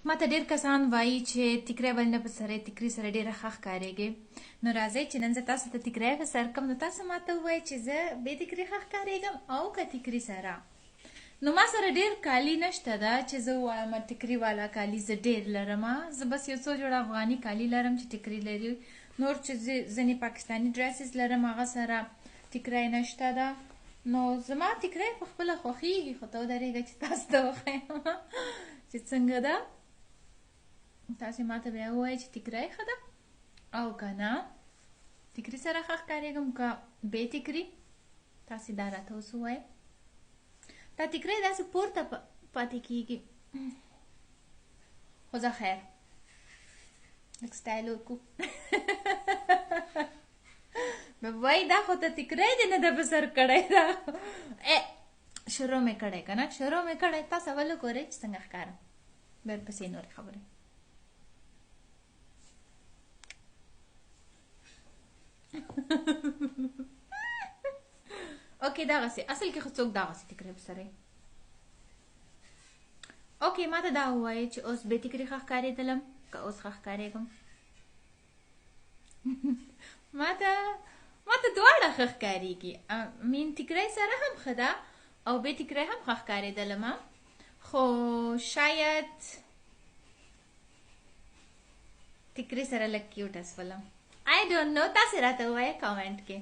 ما ته ډېر کسان وایي چې ټیکری بل نه په سره ټیکري سره ډېره ښه ښکارېږي. نو راځئ چې نن زه تاسو ته ټیکری په سر کړم. نو تاسو ما ته ووایئ چې زه بې ټیکري ښه ښکارېږم او که ټیکري سره. نو ما سره ډېر کالي نشته ده چې زه ووایم ټیکري والا کالي زه ډېر لرم. زه بس یو څو جوړه افغاني کالي لرم چې ټیکري لري. نور چې ځینې پاکستاني ډریسز لرم هغه سره ټیکری نشته ده. نو زما ټیکری په خپله خوښېږي، خو ته ودرېږه چې تاسو ته وښیم چې څنګه ده. تاسې ما ته بیا ووایئ چې ټیکری ښه ده او که نه ټیکري سره ښه ښکارېږم که بې ټیکري. تاسې دا راته اوس ووایئ. دا ټیکری داسې پورته پاتې کېږي، خو زه خیر لږ سټایل وکړو. نو وایي دا خو ته ټیکری دې نه ده په سر کړی ده. شروع مې کړی که نه، شروع مې کړی. تاسو اول وګورئ چې څنګه ښکارم، بیا پسې نورې خبرې. اوکې دغسې اصل کې خو څوک دغسې ټیکری په سر وي. اوکې ما ته دا ووایئ چې اوس بې ټیکري ښه ښکارېدلم که اوس ښه ښکارېږم. ما ته دواړه ښه ښکارېږي. مین ټیکری سره هم ښه ده او بې ټیکری هم ښه ښکارېدلم، خو شاید ټیکري سره لږ کیوټه شولم. I don't know. تاسې راته ووایئ کامنټ کې.